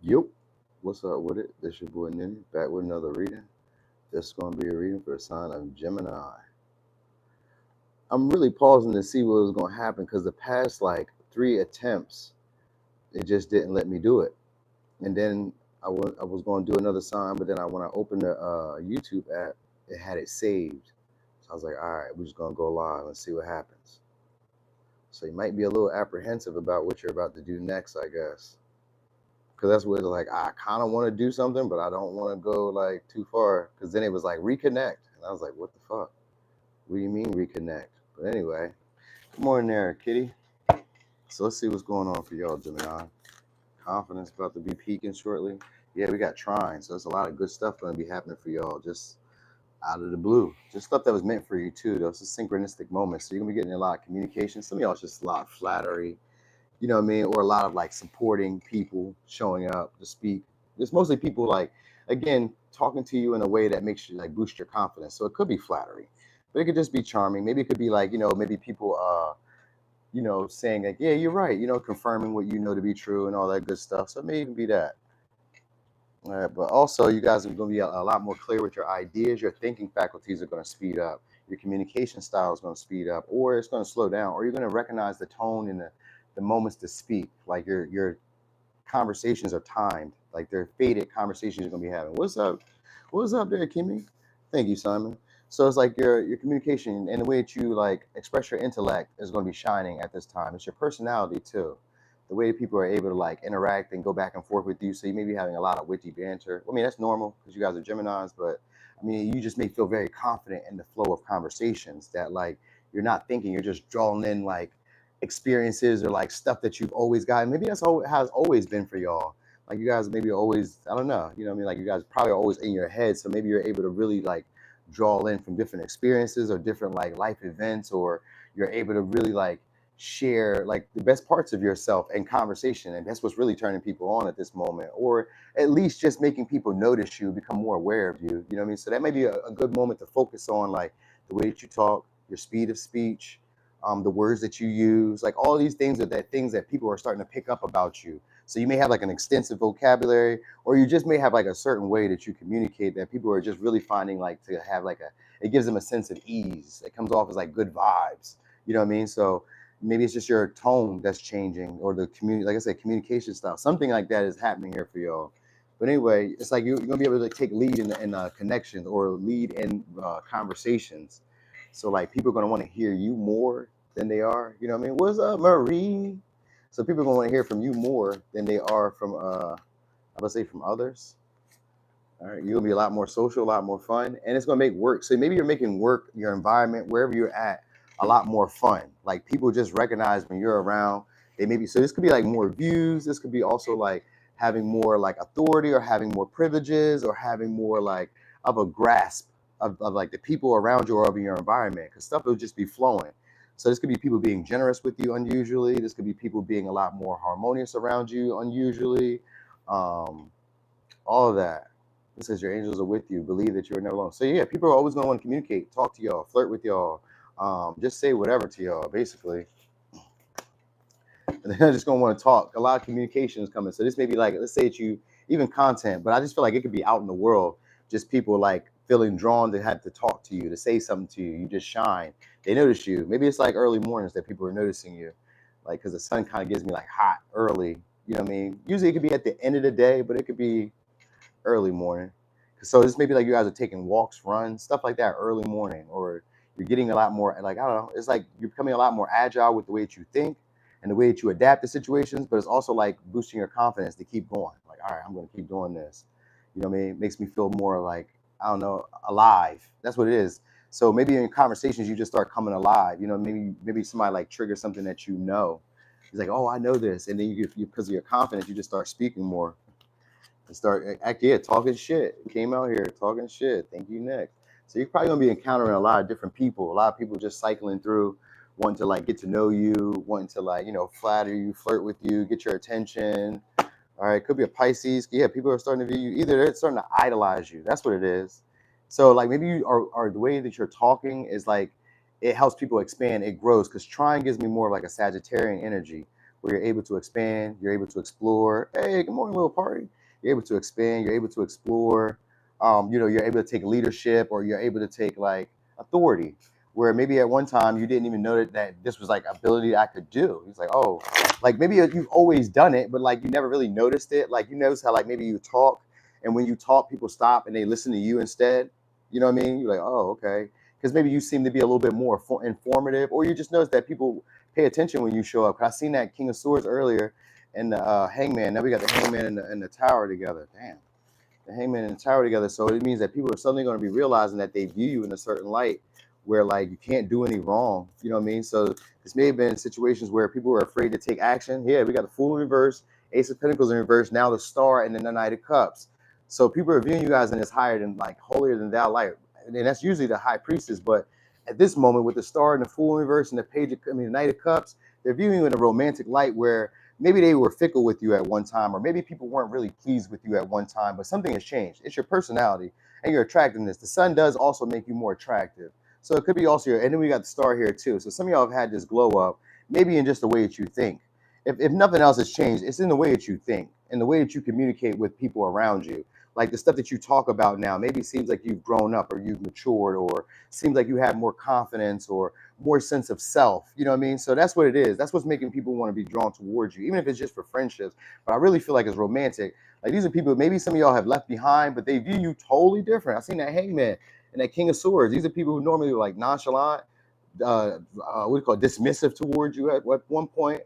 Yup. What's up with it? This your boy Nini back with another reading. This is gonna be a reading for the sign of Gemini. I'm really pausing to see what was gonna happen because the past like 3 attempts, it just didn't let me do it. And then I was gonna do another sign, but then when I opened the YouTube app, it had it saved. So I was like, all right, we're just gonna go live and see what happens. So you might be a little apprehensive about what you're about to do next, I guess. Because that's where like I kind of want to do something, but I don't want to go like too far. Because then it was like reconnect, and I was like, what the fuck? What do you mean reconnect? But anyway, good morning there, Kitty. So let's see what's going on for y'all, Gemini. Confidence about to be peaking shortly. Yeah, we got trine, so there's a lot of good stuff going to be happening for y'all just out of the blue. Just stuff that was meant for you too. Those are synchronistic moments. So you're gonna be getting a lot of communication. Some of y'all it's just a lot of flattery, you know what I mean, or a lot of like supporting people showing up to speak. It's mostly people like, again, talking to you in a way that makes you like boost your confidence. So it could be flattery, but it could just be charming. Maybe it could be like, maybe people, saying like, yeah, you're right, confirming what you know to be true and all that good stuff. So it may even be that. All right, but also you guys are going to be a lot more clear with your ideas. Your thinking faculties are going to speed up. Your communication style is going to speed up, or it's going to slow down, or you're going to recognize the tone and the moments to speak. Like your conversations are timed, like they're faded conversations you're going to be having. What's up? What's up there, Kimmy? Thank you, Simon. So it's like your communication and the way that you like express your intellect is going to be shining at this time. It's your personality too, the way people are able to like interact and go back and forth with you. So you may be having a lot of witty banter. I mean, that's normal because you guys are Geminis, but I mean, you just may feel very confident in the flow of conversations that like you're not thinking, you're just drawing in like experiences or like stuff that you've always gotten. Maybe that's how it's always been for y'all. Like you guys maybe always, I don't know, you know what I mean? Like you guys probably are always in your head. So maybe you're able to really like draw in from different experiences or different like life events, or you're able to really like share like the best parts of yourself in conversation, and that's what's really turning people on at this moment, or at least just making people notice you, become more aware of you, you know what I mean? So that may be a good moment to focus on like the way that you talk, your speed of speech, the words that you use, like all these things are that things that people are starting to pick up about you. So you may have like an extensive vocabulary, or you just may have like a certain way that you communicate that people are just really finding like to have like it gives them a sense of ease. It comes off as like good vibes, you know what I mean? So maybe it's just your tone that's changing, or the community, like I said, communication style, something like that is happening here for y'all. But anyway, it's like you're gonna be able to take lead in connections, or lead in conversations. So like people are gonna want to hear you more than they are. You know what I mean? What's up, Marie? So people are gonna want to hear from you more than they are from I would say from others. All right, you're gonna be a lot more social, a lot more fun, and it's gonna make work. So maybe you're making work, your environment, wherever you're at, a lot more fun. Like people just recognize when you're around. They maybe so this could be like more views. This could be also like having more like authority, or having more privileges, or having more like of a grasp of like the people around you or of your environment, because stuff will just be flowing. So this could be people being generous with you unusually. This could be people being a lot more harmonious around you unusually. Um, all of that. It says your angels are with you. Believe that you're never alone. So yeah, people are always going to want to communicate, talk to y'all, flirt with y'all, just say whatever to y'all, basically. And they're just going to want to talk. A lot of communication is coming. So this may be like, let's say it's you, even content, but I just feel like it could be out in the world. Just people like feeling drawn to have to talk to you, to say something to you. You just shine. They notice you. Maybe it's like early mornings that people are noticing you, like because the sun kind of gives me like hot early. You know what I mean? Usually it could be at the end of the day, but it could be early morning. So this may be like you guys are taking walks, runs, stuff like that early morning, or you're getting a lot more like, I don't know, it's like you're becoming a lot more agile with the way that you think and the way that you adapt to situations, but it's also like boosting your confidence to keep going. Like, all right, I'm going to keep doing this. You know what I mean? It makes me feel more like, I don't know, alive. That's what it is. So maybe in conversations you just start coming alive. You know, maybe somebody like triggers something that you know. He's like, oh, I know this, and then you because of your confidence, you just start speaking more and start talking shit. Came out here talking shit. Thank you, next. So you're probably gonna be encountering a lot of different people. A lot of people just cycling through, wanting to like get to know you, wanting to like flatter you, flirt with you, get your attention. All right, could be a Pisces. Yeah, people are starting to view you. Either they're starting to idolize you. That's what it is. So like maybe you are the way that you're talking is like it helps people expand. It grows because trying gives me more of like a Sagittarian energy where you're able to expand, you're able to explore. Hey, good morning, little party. You're able to expand. You're able to explore. You're able to take leadership, or you're able to take like authority. Where maybe at one time you didn't even know that this was like ability I could do. He's like, oh, like maybe you've always done it, but like you never really noticed it. Like you notice how like maybe you talk, and when you talk, people stop and they listen to you instead. You know what I mean? You're like, oh, okay, because maybe you seem to be a little bit more informative, or you just notice that people pay attention when you show up. 'Cause I seen that King of Swords earlier, and the Hangman. Now we got the Hangman and the Tower together. Damn, the Hangman and the Tower together. So it means that people are suddenly going to be realizing that they view you in a certain light, where like you can't do any wrong. You know what I mean? So this may have been situations where people were afraid to take action. Yeah, we got the Fool in reverse, Ace of Pentacles in reverse, now the Star, and then the Knight of Cups. So people are viewing you guys in this higher than like holier than thou light, and that's usually the High Priestess. But at this moment, with the Star and the Fool in reverse and the Knight of Cups, they're viewing you in a romantic light where maybe they were fickle with you at one time, or maybe people weren't really pleased with you at one time, but something has changed. It's your personality and your attractiveness. The sun does also make you more attractive. So it could be also and then we got the Star here too. So some of y'all have had this glow up, maybe in just the way that you think. If nothing else has changed, it's in the way that you think and the way that you communicate with people around you. Like the stuff that you talk about now, maybe it seems like you've grown up or you've matured, or seems like you have more confidence or more sense of self. You know what I mean? So that's what it is. That's what's making people want to be drawn towards you, even if it's just for friendships. But I really feel like it's romantic. Like these are people, maybe some of y'all have left behind, but they view you totally different. I seen that Hangman and that King of Swords. These are people who normally are like nonchalant, what do you call it, dismissive towards you at one point.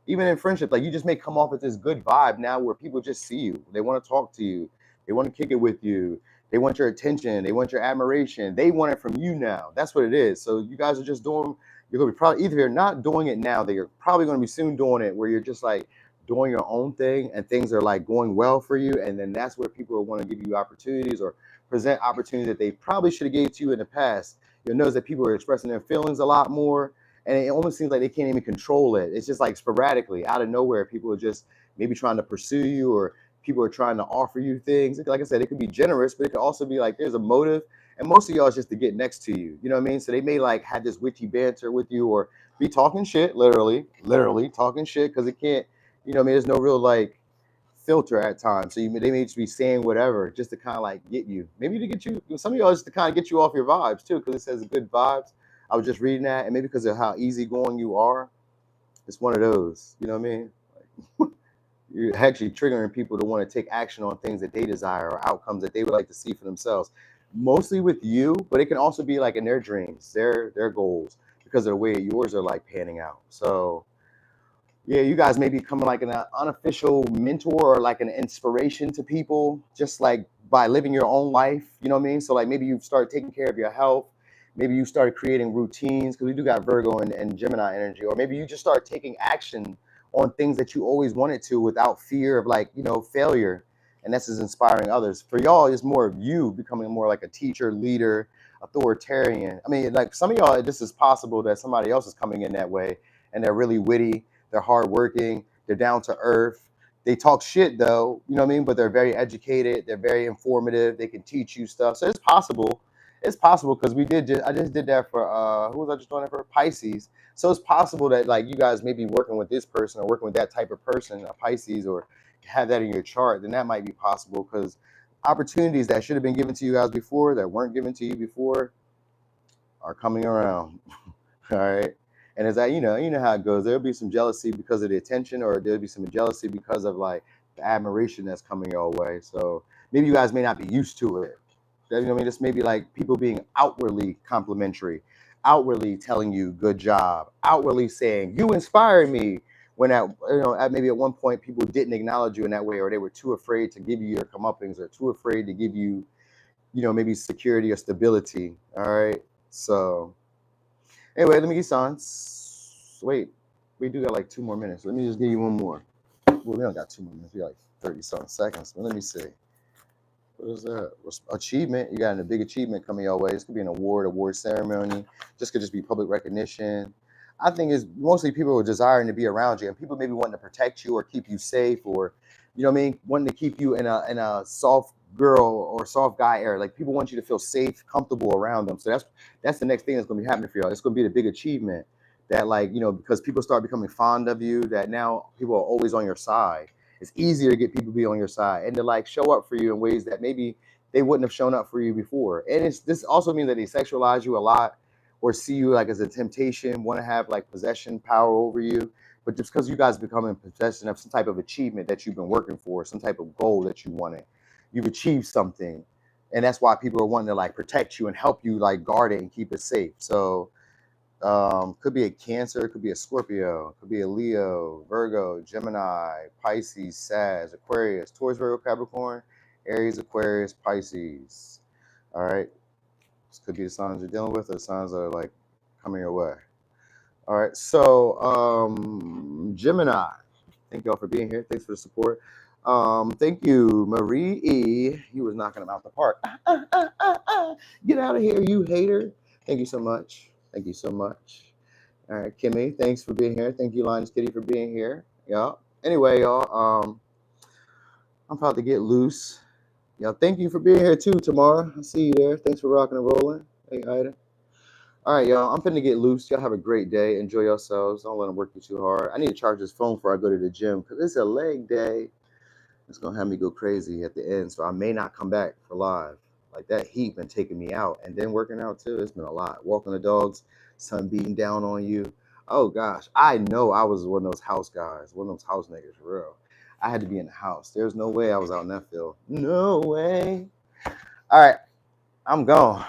Even in friendship, like you just may come off with this good vibe now where people just see you. They want to talk to you. They want to kick it with you. They want your attention. They want your admiration. They want it from you now. That's what it is. So you guys are just doing, you're going to be probably, either you're not doing it now, that you're probably going to be soon doing it, where you're just like doing your own thing and things are like going well for you. And then that's where people will want to give you opportunities or present opportunities that they probably should have gave to you in the past. You'll notice that people are expressing their feelings a lot more. And it almost seems like they can't even control it. It's just like sporadically, out of nowhere, people are just maybe trying to pursue you, or people are trying to offer you things. Like I said, it could be generous, but it could also be like there's a motive. And most of y'all is just to get next to you. You know what I mean? So they may like have this witty banter with you, or be talking shit, literally talking shit, because it can't, you know what I mean? There's no real like filter at times. So they may just be saying whatever just to kind of like get you. Maybe to get you, some of y'all just to kind of get you off your vibes too, because it says good vibes. I was just reading that, and maybe because of how easygoing you are, it's one of those. You know what I mean? Like, you're actually triggering people to want to take action on things that they desire or outcomes that they would like to see for themselves. Mostly with you, but it can also be like in their dreams, their goals, because of the way yours are like panning out. So yeah, you guys may be becoming like an unofficial mentor or like an inspiration to people, just like by living your own life. You know what I mean? So like maybe you start taking care of your health. Maybe you started creating routines, because we do got Virgo and Gemini energy. Or maybe you just start taking action on things that you always wanted to without fear of like, failure. And this is inspiring others. For y'all, it's more of you becoming more like a teacher, leader, authoritarian. I mean, like some of y'all, this is possible that somebody else is coming in that way, and they're really witty, they're hardworking, they're down to earth. They talk shit though, you know what I mean? But they're very educated, they're very informative, they can teach you stuff. So it's possible. It's possible, because I just did that for who was I just doing that for? Pisces. So it's possible that like you guys may be working with this person or working with that type of person, a Pisces, or have that in your chart. Then that might be possible, because opportunities that should have been given to you guys before, that weren't given to you before, are coming around. All right. And as you know how it goes. There'll be some jealousy because of the attention, or there'll be some jealousy because of like the admiration that's coming your way. So maybe you guys may not be used to it. You know what I mean? This may be like people being outwardly complimentary, outwardly telling you good job, outwardly saying you inspire me, when maybe at one point people didn't acknowledge you in that way, or they were too afraid to give you your comeuppance, or too afraid to give you, maybe security or stability. All right. So anyway, let me get signs. Wait, we do got like 2 more minutes. Let me just give you one more. Well, we don't got 2 more minutes. We got like 30-something seconds. But let me see. What is that? Achievement. You got a big achievement coming your way. This could be an award ceremony. This could just be public recognition. I think it's mostly people are desiring to be around you, and people maybe wanting to protect you or keep you safe, or, wanting to keep you in a soft girl or soft guy area. Like people want you to feel safe, comfortable around them. So that's the next thing that's going to be happening for y'all. It's going to be the big achievement that, like, because people start becoming fond of you, that now people are always on your side. it's easier to get people to be on your side and to like show up for you in ways that maybe they wouldn't have shown up for you before. And this also means that they sexualize you a lot or see you like as a temptation, want to have like possession power over you. But just because you guys become in possession of some type of achievement that you've been working for, some type of goal that you wanted, you've achieved something. And that's why people are wanting to like protect you and help you like guard it and keep it safe. So could be a Cancer, could be a Scorpio, could be a Leo, Virgo, Gemini, Pisces, Sag, Aquarius, Taurus, Virgo, Capricorn, Aries, Aquarius, Pisces. All right. This could be the signs you're dealing with or the signs that are like coming your way. All right. So Gemini, thank y'all for being here. Thanks for the support. Thank you, Marie E. You was knocking them out the park. Get out of here, you hater. Thank you so much. Thank you so much. All right, Kimmy, thanks for being here. Thank you, Linus Kitty, for being here. Yeah. Anyway, y'all, I'm about to get loose. Y'all, thank you for being here too, Tamara. I see you there. Thanks for rocking and rolling. Hey, Ida. All right, y'all, I'm finna get loose. Y'all have a great day. Enjoy yourselves. Don't let them work you too hard. I need to charge this phone before I go to the gym because it's a leg day. It's gonna have me go crazy at the end, so I may not come back for live. Like that heat been taking me out, and then working out too. It's been a lot. Walking the dogs, sun beating down on you. Oh gosh, I know I was one of those house guys, one of those house niggas for real. I had to be in the house. There's no way I was out in that field. No way. All right, I'm gone.